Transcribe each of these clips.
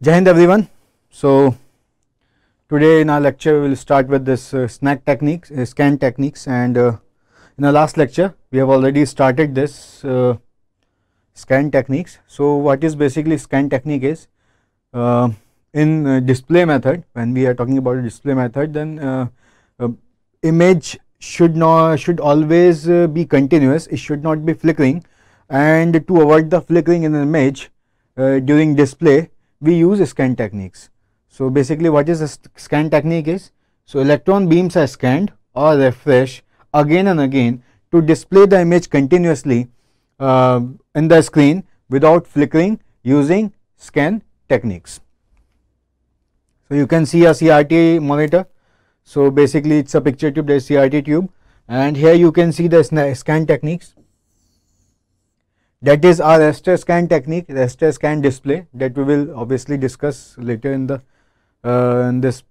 Jai Hind everyone. So today in our lecture we will start with this scan techniques, and in our last lecture we have already started this scan techniques. So what is basically scan technique is in display method. When we are talking about a display method, then image should always be continuous. It should not be flickering, and to avoid the flickering in an image during display, we use scan techniques. So basically what is a scan technique is, so electron beams are scanned or refreshed again and again to display the image continuously in the screen without flickering using scan techniques. So you can see a CRT monitor. So basically it's a picture tube, there is CRT tube, and here you can see the scan techniques. That is our raster scan technique, raster scan display, that we will obviously discuss later in the in this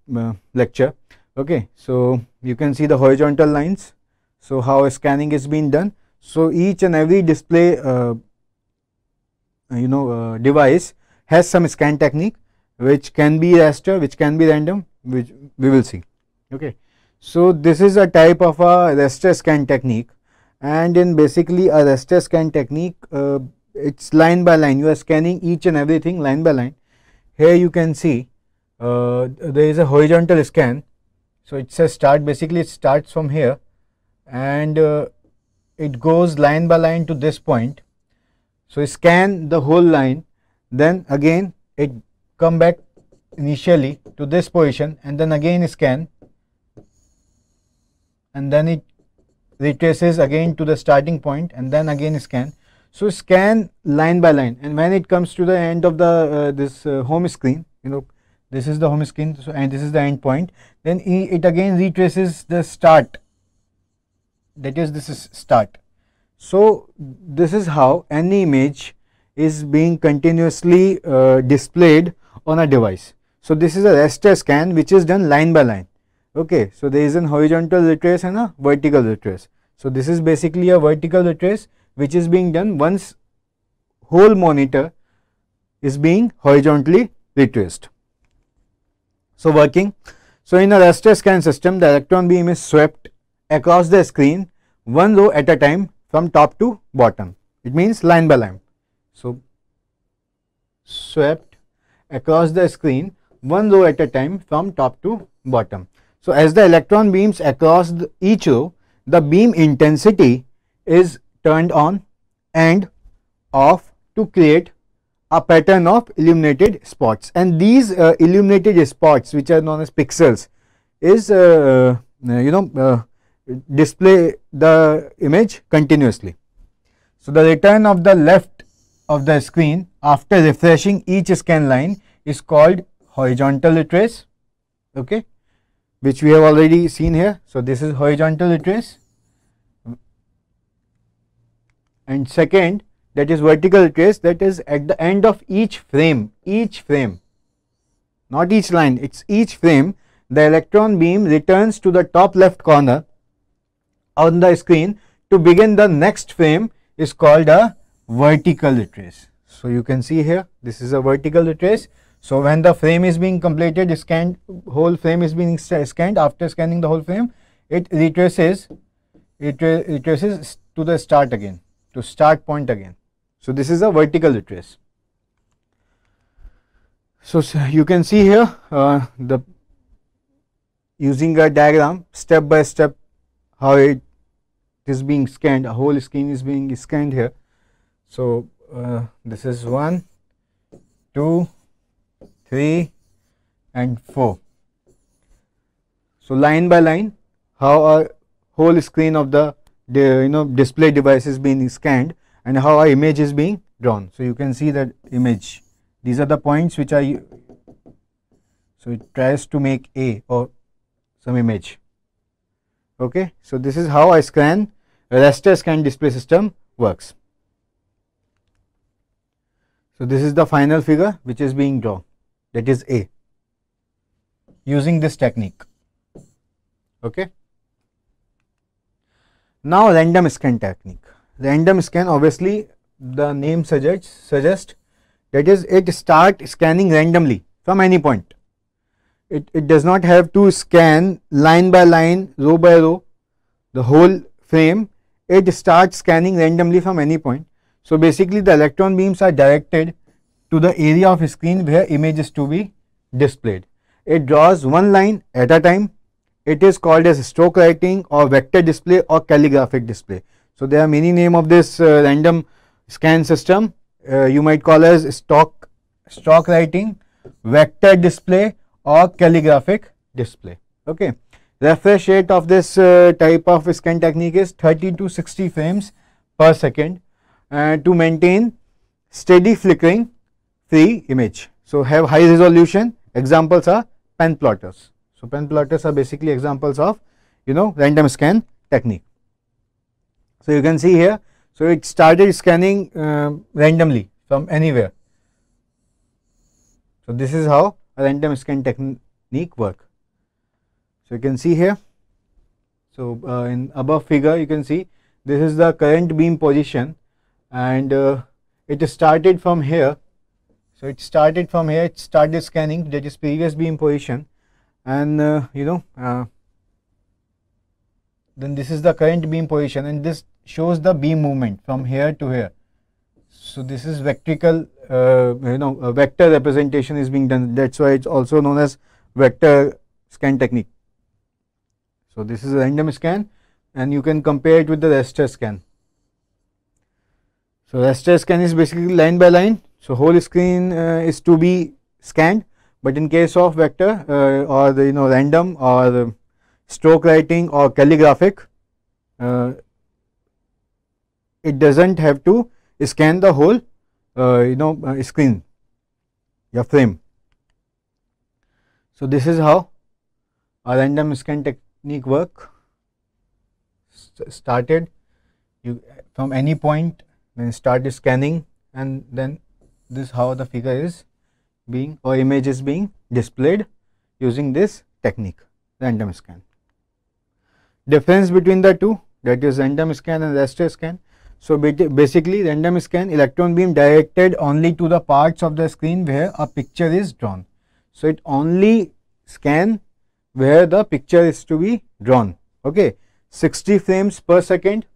lecture. Okay, so you can see the horizontal lines. So how scanning is being done. So each and every display device has some scan technique, which can be raster, which can be random, which we will see. Okay, so this is a type of a raster scan technique. And in basically a raster scan technique, it's line by line. You are scanning each and everything line by line. Here you can see there is a horizontal scan. So it says start. Basically it starts from here, and it goes line by line to this point. So scan the whole line, then again it come back initially to this position, and then again scan, and then it retraces again to the starting point, and then again scan. So scan line by line, and when it comes to the end of the this home screen, this is the home screen, so, and this is the end point, then it again retraces the start, that is, this is start. So this is how any image is being continuously displayed on a device. So this is a raster scan which is done line by line. Okay, so there is an horizontal retrace and a vertical retrace. So this is basically a vertical retrace which is being done once whole monitor is being horizontally retraced. So working. So in a raster scan system, the electron beam is swept across the screen one row at a time from top to bottom. It means line by line. So swept across the screen one row at a time from top to bottom. So as the electron beams across each row, the beam intensity is turned on and off to create a pattern of illuminated spots, and these illuminated spots, which are known as pixels, is display the image continuously. So the return of the left of the screen after refreshing each scan line is called horizontal retrace, okay, which we have already seen here. So this is horizontal retrace, and second, that is vertical retrace, that is at the end of each frame, not each line, it's each frame, the electron beam returns to the top left corner on the screen to begin the next frame, is called a vertical retrace. So you can see here, this is a vertical retrace. So when the frame is being completed, scanned, whole frame is being scanned, after scanning the whole frame, it retraces to the start again, to start point again. So this is a vertical retrace. So you can see here using a diagram step by step how it is being scanned. A whole screen is being scanned here. So this is 1, 2, 3 and 4. So line by line how a whole screen of the display device is being scanned, and how our image is being drawn. So you can see that image, these are the points which are, so it tries to make A or some image. Okay, so this is how a raster scan display system works. So this is the final figure which is being drawn, that is A, using this technique. Okay. Now random scan technique. Random scan, obviously the name suggests that is, it start scanning randomly from any point. It does not have to scan line by line, row by row, the whole frame. It starts scanning randomly from any point. So basically the electron beams are directed to the area of screen where image is to be displayed. It draws one line at a time. It is called as stroke writing or vector display or calligraphic display. So there are many names of this random scan system. You might call as stroke writing, vector display or calligraphic display. Okay. Refresh rate of this type of scan technique is 30 to 60 frames per second to maintain steady flickering free image. So have high resolution. Examples are pen plotters. So pen plotters are basically examples of random scan technique. So you can see here, so it started scanning randomly from anywhere. So this is how a random scan technique work. So you can see here, so in above figure you can see this is the current beam position, and it started from here. So it started from here, it started scanning, that is previous beam position, and then this is the current beam position, and this shows the beam movement from here to here. So this is vectorial, a vector representation is being done. That's why it's also known as vector scan technique. So this is a random scan, and you can compare it with the raster scan. So raster scan is basically line by line. So whole screen is to be scanned, but in case of vector or the random or the stroke writing or calligraphic, it doesn't have to scan the whole screen, your frame. So this is how a random scan technique work. Started you from any point, then start scanning, and then this is how the figure is being or image is being displayed using this technique, random scan. Difference between the two, that is random scan and raster scan. So basically random scan, electron beam directed only to the parts of the screen where a picture is drawn. So it only scan where the picture is to be drawn. Okay, 60 frames per second.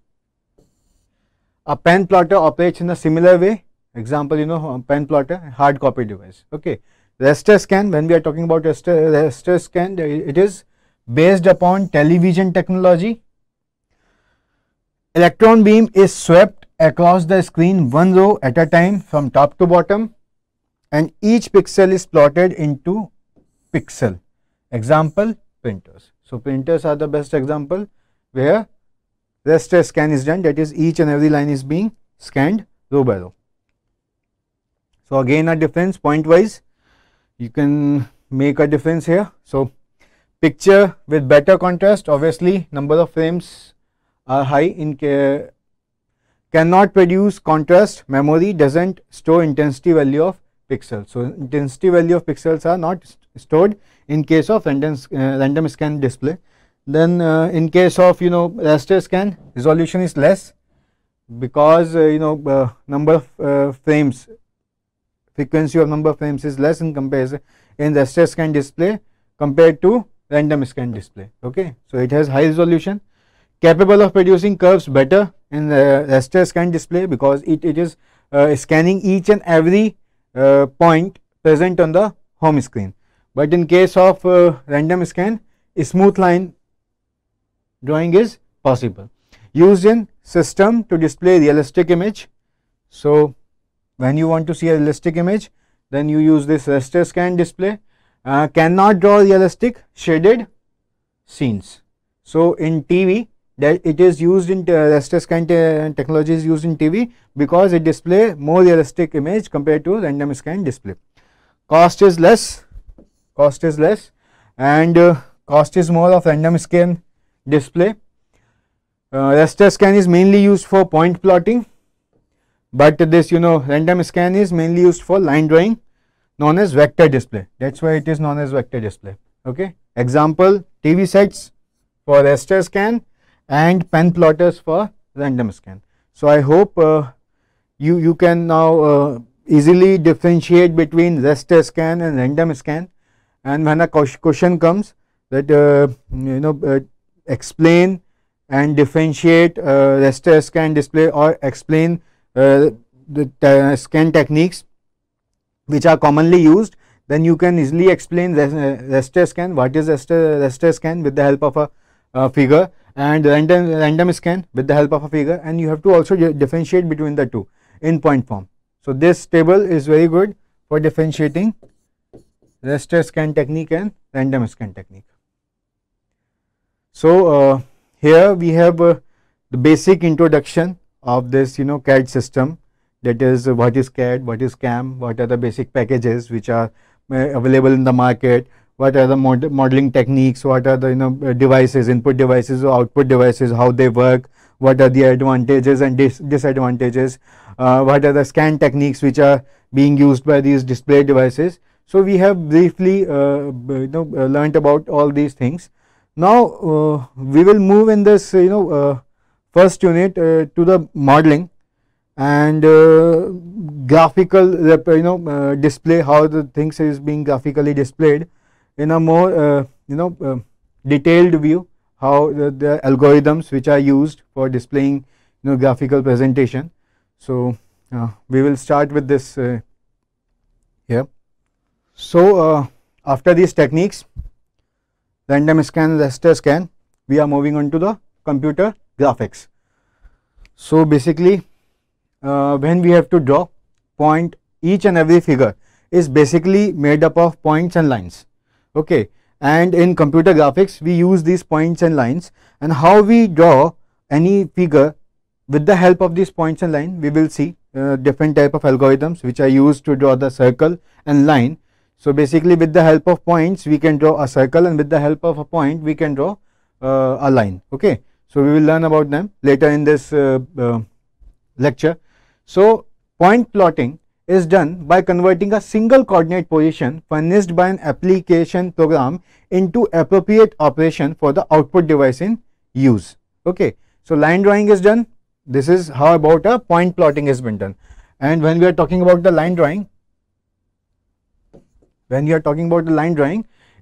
A pen plotter operates in a similar way. Example, pen plotter, hard copy device. Okay, raster scan, when we are talking about raster scan, it is based upon television technology. Electron beam is swept across the screen one row at a time from top to bottom, and each pixel is plotted into pixel. Example, printers. So printers are the best example where raster scan is done, that is each and every line is being scanned row by row. So again a difference point wise, you can make a difference here. So picture with better contrast, obviously number of frames are high, cannot produce contrast, memory doesn't store intensity value of pixels. So intensity value of pixels are not stored in case of random scan display. Then in case of raster scan, resolution is less because number of frames, frequency of number of frames is less in comparison in raster scan display compared to random scan display. Okay, so it has high resolution, capable of producing curves better in raster scan display because it is scanning each and every point present on the home screen. But in case of random scan, a smooth line drawing is possible. Used in system to display realistic image. So when you want to see a realistic image, then you use this raster scan display. Cannot draw realistic shaded scenes. So in TV, that it is used in raster scan technology is used in TV because it display more realistic image compared to random scan display. Cost is less, and cost is more of random scan display. Raster scan is mainly used for point plotting, but this random scan is mainly used for line drawing, known as vector display. That's why it is known as vector display. Okay, example, TV sets for raster scan and pen plotters for random scan. So I hope you can now easily differentiate between raster scan and random scan, and when a question comes that explain and differentiate raster scan display, or explain the scan techniques which are commonly used, then you can easily explain raster scan, what is raster scan with the help of a figure, and random scan with the help of a figure, and you have to also differentiate between the two in point form. So this table is very good for differentiating raster scan technique and random scan technique. So here we have the basic introduction of this CAD system, that is what is CAD, what is CAM, what are the basic packages which are available in the market, what are the modeling techniques, what are the devices, input devices or output devices, how they work, what are the advantages and disadvantages, what are the scan techniques which are being used by these display devices. So we have briefly learnt about all these things. Now we will move in this first unit to the modeling and graphical display, how the things is being graphically displayed in a more detailed view, how the algorithms which are used for displaying graphical presentation. So we will start with this here. So after these techniques, random scan, raster scan, we are moving on to the computer graphics. So basically when we have to draw point, each and every figure is basically made up of points and lines, okay, and in computer graphics we use these points and lines, and how we draw any figure with the help of these points and line, we will see different type of algorithms which are used to draw the circle and line. So basically with the help of points we can draw a circle, and with the help of a point we can draw a line, okay. So we will learn about them later in this lecture. So point plotting is done by converting a single coordinate position furnished by an application program into appropriate operation for the output device in use, okay. So line drawing is done. This is how about a point plotting has been done. And when we are talking about the line drawing,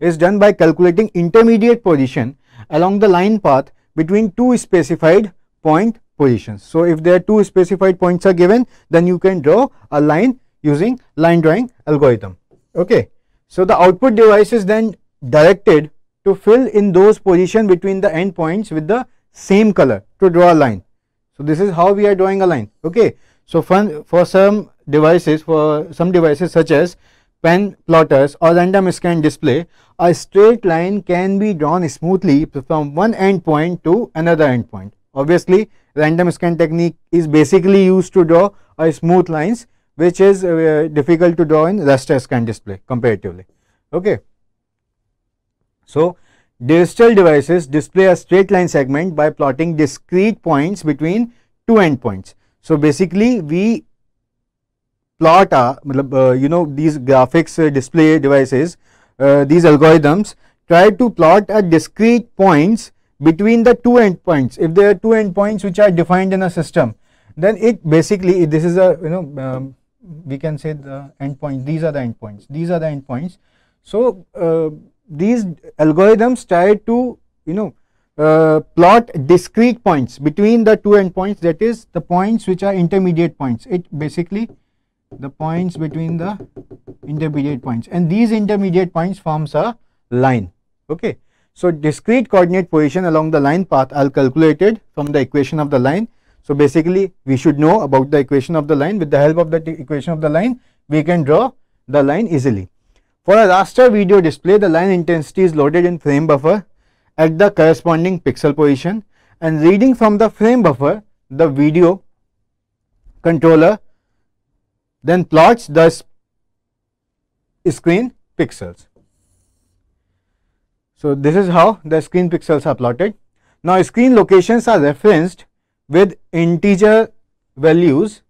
is done by calculating intermediate position along the line path between two specified point positions. So if there are two specified points are given, then you can draw a line using line drawing algorithm, okay. So the output device is then directed to fill in those positions between the endpoints with the same color to draw a line. So this is how we are drawing a line, okay. So for some devices such as pen plotters or random scan display, a straight line can be drawn smoothly from one endpoint to another endpoint. Obviously random scan technique is basically used to draw a smooth lines, which is difficult to draw in raster scan display comparatively, okay. So digital devices display a straight line segment by plotting discrete points between two endpoints. So basically we plot these graphics display devices, these algorithms try to plot a discrete points between the two endpoints. If there are two endpoints which are defined in a system, then it basically, this is a we can say the endpoint, these are the endpoints, So these algorithms try to plot discrete points between the two endpoints, that is the points which are intermediate points. It basically the points between the intermediate points, and these intermediate points forms a line, okay. So discrete coordinate position along the line path are calculated from the equation of the line. So basically we should know about the equation of the line. With the help of the equation of the line we can draw the line easily. For a raster video display, the line intensity is loaded in frame buffer at the corresponding pixel position, and reading from the frame buffer, the video controller then plots the screen pixels. So this is how the screen pixels are plotted. Now screen locations are referenced with integer values,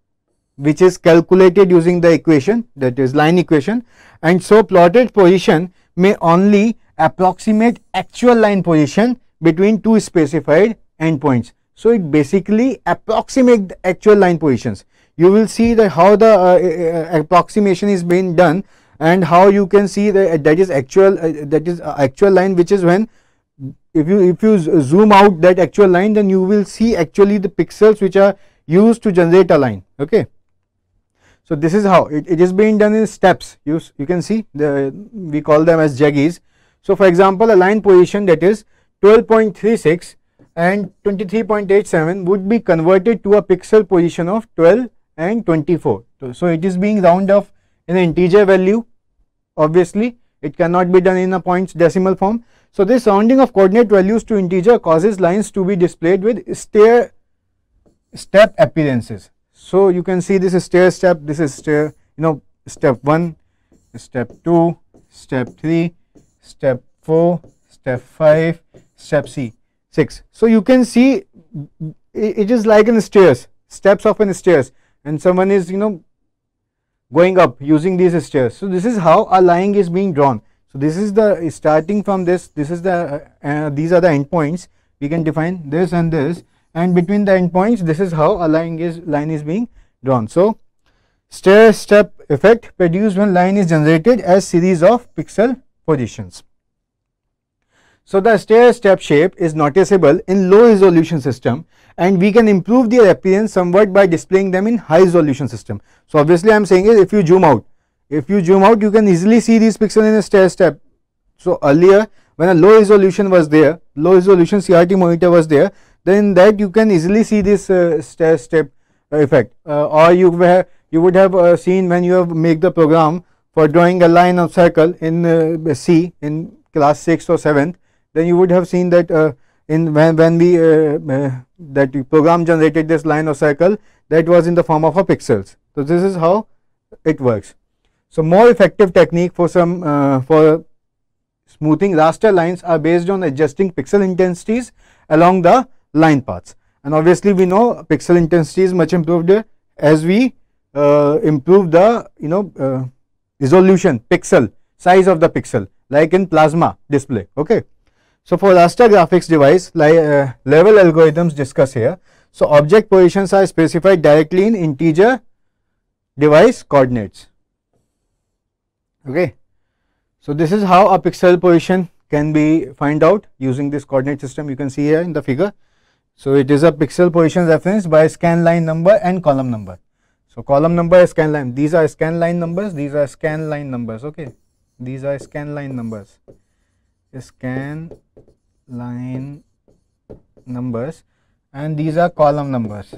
which is calculated using the equation, that is line equation, and so plotted position may only approximate actual line position between two specified endpoints. So it basically approximates the actual line positions. you will see that how the approximation is being done, and how you can see that is actual line, which is when if you zoom out that actual line, then you will see actually the pixels which are used to generate a line. Okay, so this is how it is being done in steps. You can see we call them as jaggies. So for example, a line position that is 12.36 and 23.87 would be converted to a pixel position of 12 and 24. So it is being rounded off in an integer value. Obviously it cannot be done in a points decimal form. So this rounding of coordinate values to integer causes lines to be displayed with stair step appearances. So you can see this is stair step, this is stair, step 1, step 2, step 3, step 4, step 5, step 6. So you can see it is like in stairs, steps of an stairs, and someone is going up using these stairs. So this is how a line is being drawn. So this is the starting from this is the these are the endpoints. We can define this and this, and between the endpoints this is how a line is being drawn. So stair step effect produced when line is generated as series of pixel positions. So the stair step shape is noticeable in low resolution system, and we can improve their appearance somewhat by displaying them in high resolution system. So obviously I am saying is, if you zoom out you can easily see these pixels in a stair step. So earlier when a low resolution was there, low resolution CRT monitor was there, then that you can easily see this stair step effect, or you would have seen when you have make the program for drawing a line of circle in C in class 6th or 7th, then you would have seen that when we that program generated this line or circle, that was in the form of a pixels. So this is how it works. So more effective technique for for smoothing raster lines are based on adjusting pixel intensities along the line paths, and obviously we know pixel intensity is much improved as we improve the resolution, pixel size of the pixel, like in plasma display. Okay, so for raster graphics device, level algorithms discussed here. So object positions are specified directly in integer device coordinates. Okay, so this is how a pixel position can be find out using this coordinate system. You can see here in the figure. So it is a pixel position referenced by scan line number and column number. So column number is scan line. These are scan line numbers. These are scan line numbers. Okay, these are scan line numbers. Scan line numbers, and these are column numbers.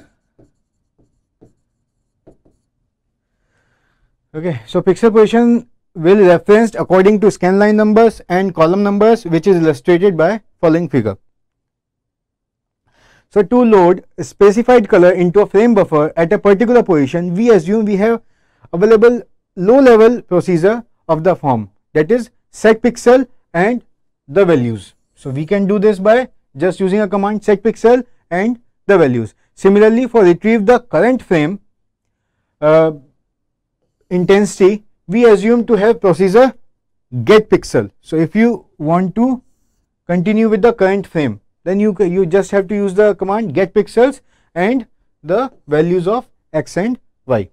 Okay, so pixel position will referenced according to scan line numbers and column numbers, which is illustrated by following figure. So to load a specified color into a frame buffer at a particular position, we assume we have available low level procedure of the form, that is set pixel and the values. So we can do this by just using a command set pixel and the values. Similarly, for retrieve the current frame intensity, we assume to have procedure get pixel. So if you want to continue with the current frame, then you just have to use the command get pixels and the values of x and y.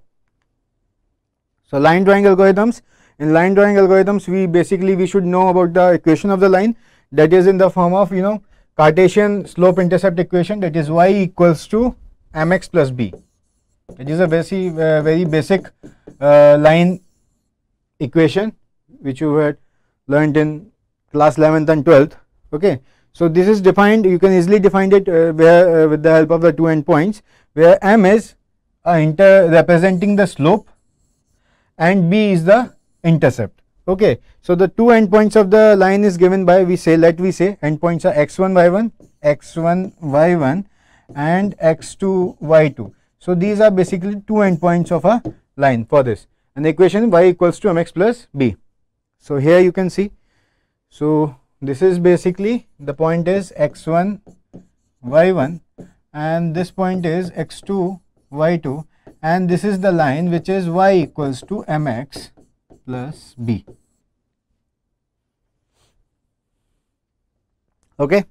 So line drawing algorithms. In line drawing algorithms, we should know about the equation of the line, that is in the form of Cartesian slope intercept equation, that is y equals to mx plus b. It is a very basic line equation which you had learned in class 11th and 12th. Okay, so this is defined, you can easily define it with the help of the two endpoints, where m is representing the slope and b is the intercept. Okay, so the two endpoints of the line is given by, let we say endpoints are x1 y1 and x2 y2. So these are basically two endpoints of a line for this, and the equation y equals to mx plus b. So here you can see, so this is basically the point is x1 y1 and this point is x2 y2, and this is the line which is y equals to mx plus b. Okay,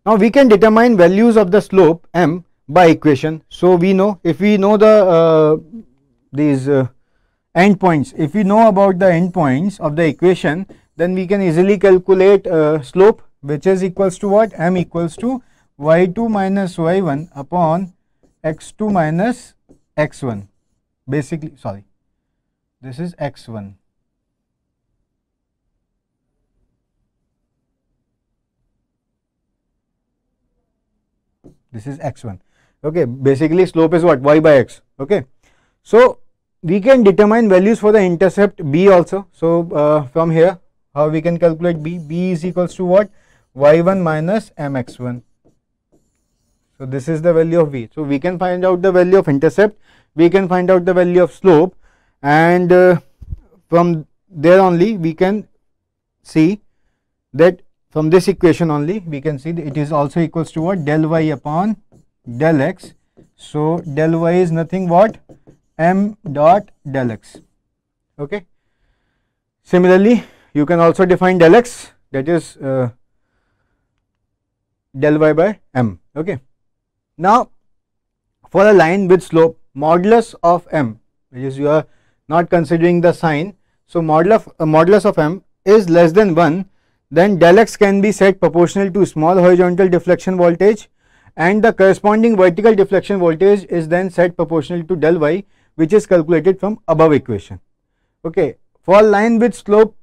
now we can determine values of the slope m by equation. So we know, if we know the these endpoints, if we know about the endpoints of the equation, then we can easily calculate slope, which is equals to what? M equals to y2 minus y1 upon x2 minus x1. Basically, sorry, this is x1. This is x1. Okay, basically slope is what? Y by x. Okay, so we can determine values for the intercept b also. So from here, how we can calculate b? B is equals to what? Y1 minus mx1. So this is the value of v. So we can find out the value of intercept, we can find out the value of slope, and from there only we can see that from this equation only we can see that it is also equals to what? Del y upon del x. So del y is nothing but m dot del x. Okay. Similarly, you can also define del x, that is del y by m. Okay. Now for a line with slope, modulus of m, which is you are not considering the sign, so modulus of m is less than 1, then del x can be set proportional to small horizontal deflection voltage, and the corresponding vertical deflection voltage is then set proportional to del y, which is calculated from above equation. Okay, for a line with slope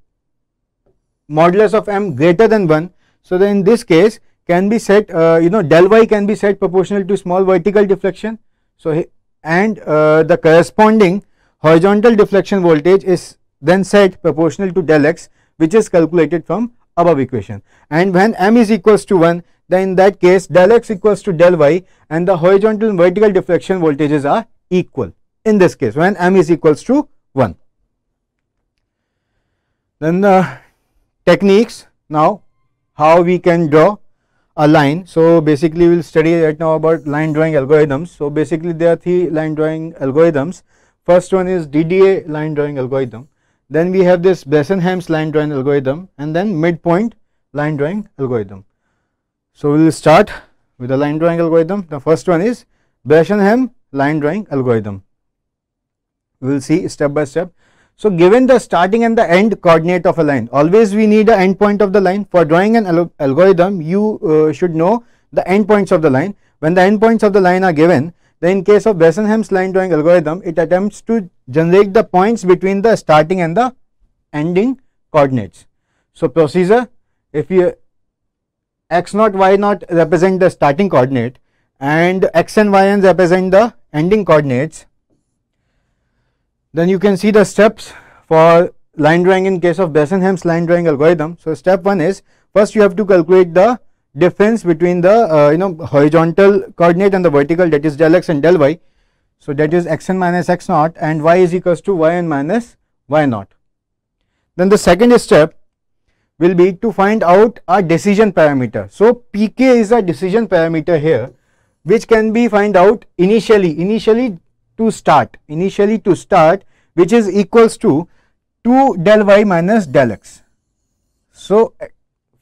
modulus of m greater than 1, so then in this case can be set del y can be set proportional to small vertical deflection. So and the corresponding horizontal deflection voltage is then set proportional to del x, which is calculated from above equation. And when m is equals to 1, then in that case del x equals to del y, and the horizontal and vertical deflection voltages are equal in this case when m is equals to 1. Then the techniques, now how we can draw a line. So basically we will study right now about line drawing algorithms. So basically there are 3 line drawing algorithms. First one is DDA line drawing algorithm, then we have this Bressenheim's line drawing algorithm, and then midpoint line drawing algorithm. So we will start with the line drawing algorithm. The first one is Bressenheim line drawing algorithm. We will see step by step. So given the starting and the end coordinate of a line, always we need an end point of the line. For drawing an algorithm, you should know the end points of the line. When the end points of the line are given, then in case of Bressenheim's line drawing algorithm, it attempts to generate the points between the starting and the ending coordinates. So procedure, if you x naught y naught represent the starting coordinate and x and y n represent the ending coordinates, then you can see the steps for line drawing in case of Bressenheim's line drawing algorithm. So step 1 is, first you have to calculate the difference between the horizontal coordinate and the vertical, that is del x and del y. So that is x n minus x naught, and y is equals to y n minus y naught. Then the second step will be to find out a decision parameter. So pk is a decision parameter here, which can be find out initially to start, which is equals to 2 del y minus del x. So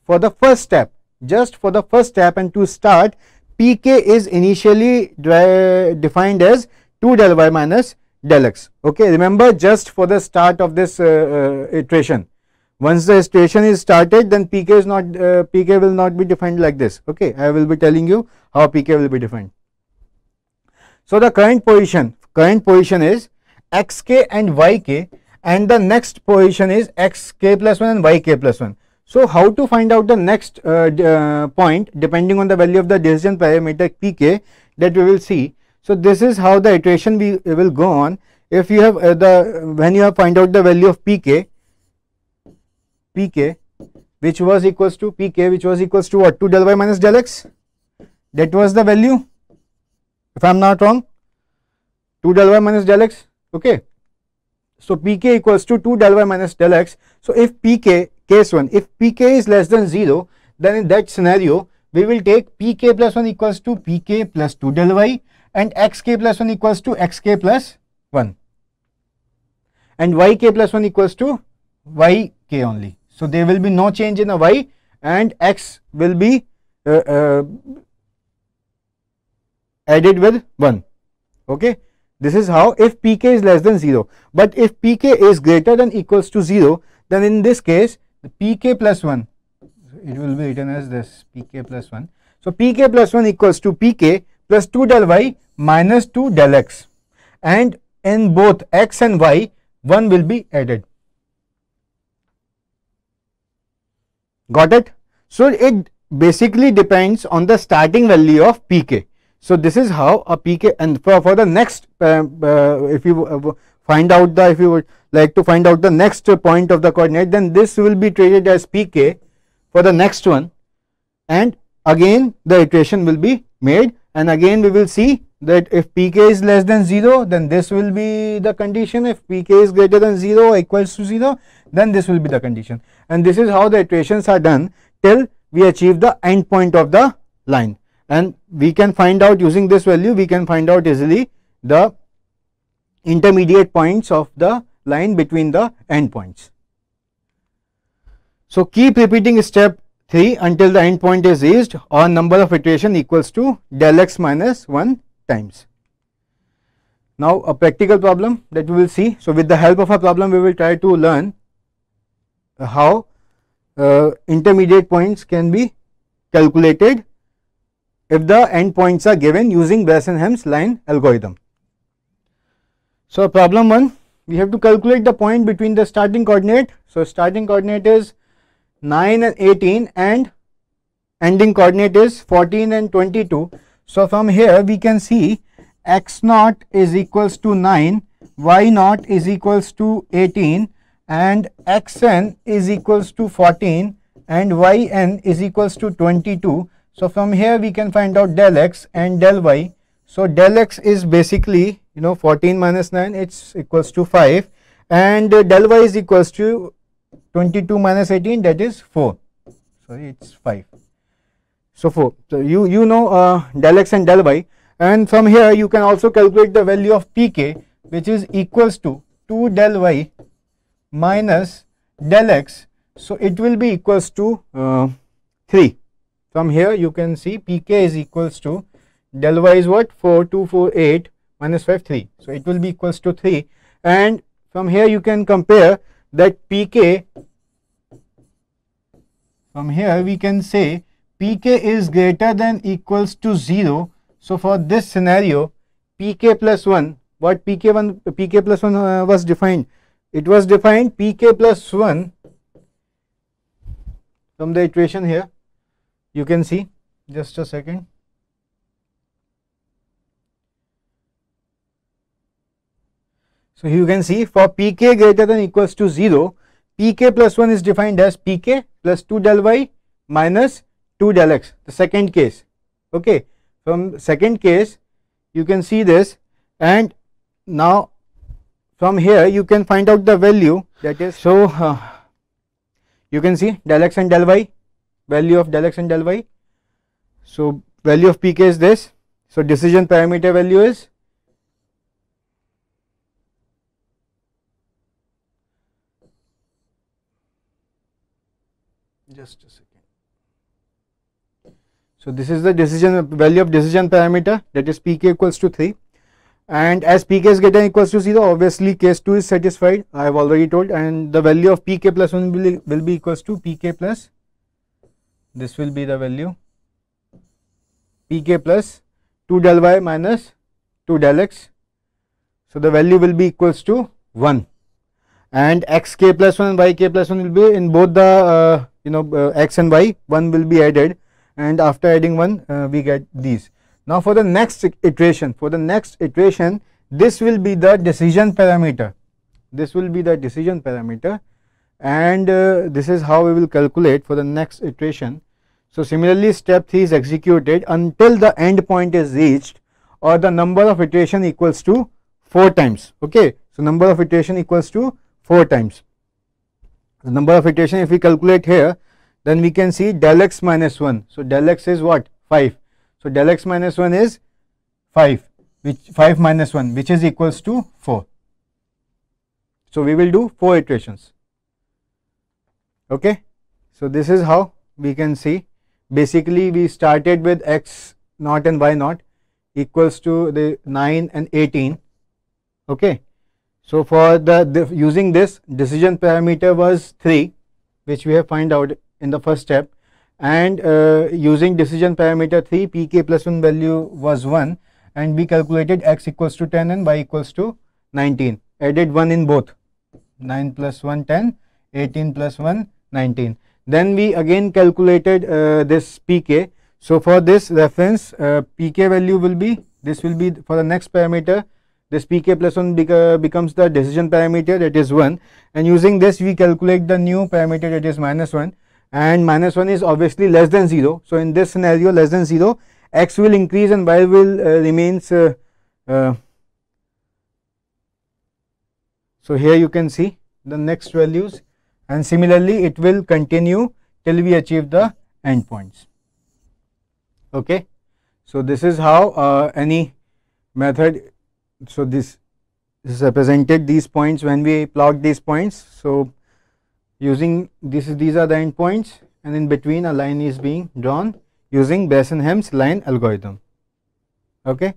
for the first step, just for the first step and to start, pk is initially defined as 2 del y minus del x. Okay, remember, just for the start of this iteration. Once the iteration is started, then pk will not be defined like this. Okay, I will be telling you how pk will be defined. So the current position is xk and yk, and the next position is xk plus 1 and yk plus 1. So how to find out the next point depending on the value of the decision parameter pk, that we will see. So this is how the iteration will go on. If you have when you have find out the value of pk which was equals to what? 2 del y minus del x. That was the value, if I am not wrong, 2 del y minus del x. Okay, so pk equals to 2 del y minus del x. So if pk, case 1, if pk is less than 0, then in that scenario we will take pk plus 1 equals to pk plus 2 del y, and xk plus 1 equals to xk plus 1, and yk plus 1 equals to yk only. So there will be no change in a y, and x will be added with 1. Okay, this is how if pk is less than 0. But if pk is greater than equals to 0, then in this case the pk plus 1, it will be written as this, pk plus 1. So pk plus 1 equals to pk plus 2 del y minus 2 del x, and in both x and y 1 will be added. Got it? So it basically depends on the starting value of pk. So this is how a pk, and for the next if you find out the, if you would like to find out the next point of the coordinate, then this will be treated as pk for the next one, and again the iteration will be made, and again we will see that if pk is less than 0, then this will be the condition. If pk is greater than 0 or equals to 0, then this will be the condition, and this is how the iterations are done till we achieve the end point of the line. And we can find out, using this value we can find out easily the intermediate points of the line between the end points. So keep repeating step 3 until the end point is reached, or number of iteration equals to del x minus 1 times. Now a practical problem that we will see. So with the help of a problem we will try to learn how intermediate points can be calculated if the endpoints are given using Bressenham's line algorithm. So problem 1, we have to calculate the point between the starting coordinate. So starting coordinate is 9 and 18 and ending coordinate is 14 and 22. So from here we can see x naught is equals to 9, y naught is equals to 18, and xn is equals to 14, and yn is equals to 22. So from here we can find out del x and del y. So del x is basically 14 minus 9, it's equals to 5, and del y is equals to 22 minus 18, that is 4. Sorry, it's 5. So 4. So you know del x and del y, and from here you can also calculate the value of pk, which is equals to 2 del y minus del x. So it will be equals to 3. From here you can see pk is equals to del y is what, 4, 2, 4, 8 minus 5, 3. So it will be equals to 3, and from here you can compare that pk. From here we can say pk is greater than equals to 0. So for this scenario pk plus 1, what pk plus 1 was defined, it was defined pk plus 1 from the iteration here. You can see, just a second. So you can see for pk greater than equals to 0, pk plus 1 is defined as pk plus 2 del y minus 2 del x, the second case. Okay, from second case you can see this, and now from here you can find out the value, that is, so you can see del x and del y, value of del x and del y. So value of pk is this. So decision parameter value is just a second. So this is the decision value of decision parameter, that is pk equals to 3, and as pk is greater than equals to 0, obviously case 2 is satisfied, I have already told, and the value of pk plus 1 will be equals to pk plus, this will be the value, pk plus 2 del y minus 2 del x. So the value will be equals to 1, and xk plus 1 and yk plus 1 will be in both the x and y, 1 will be added, and after adding 1 we get these. Now for the next iteration, this will be the decision parameter, and this is how we will calculate for the next iteration. So similarly step 3 is executed until the end point is reached, or the number of iteration equals to 4 times. Okay, so number of iteration equals to 4 times. The number of iteration, if we calculate here, then we can see del x minus 1. So del x is what, 5. So del x minus 1 is 5, which 5 minus 1, which is equals to 4. So we will do 4 iterations. Okay, so this is how we can see. Basically we started with x naught and y naught, equals to the 9 and 18. Okay, so for the using this decision parameter was 3, which we have find out in the first step, and using decision parameter 3, pk plus 1 value was 1, and we calculated x equals to 10 and y equals to 19, added 1 in both, 9 plus 1 10, 18 plus 1 19. Then we again calculated this pk. So for this reference, pk value will be, this will be for the next parameter, this pk plus 1 becomes the decision parameter, that is 1, and using this we calculate the new parameter, that is -1, and -1 is obviously less than 0. So in this scenario, less than 0, x will increase and y will remains. So here you can see the next values, and similarly it will continue till we achieve the endpoints. Okay, so this is how any method, so this is represented these points when we plot these points. So using this, these are the endpoints, and in between a line is being drawn using Bessonham's line algorithm. Okay,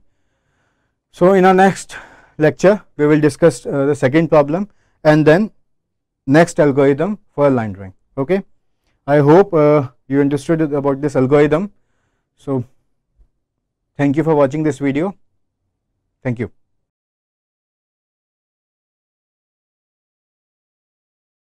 so in our next lecture we will discuss the second problem and then next algorithm for line drawing. Okay, I hope you understood about this algorithm. So thank you for watching this video. Thank you.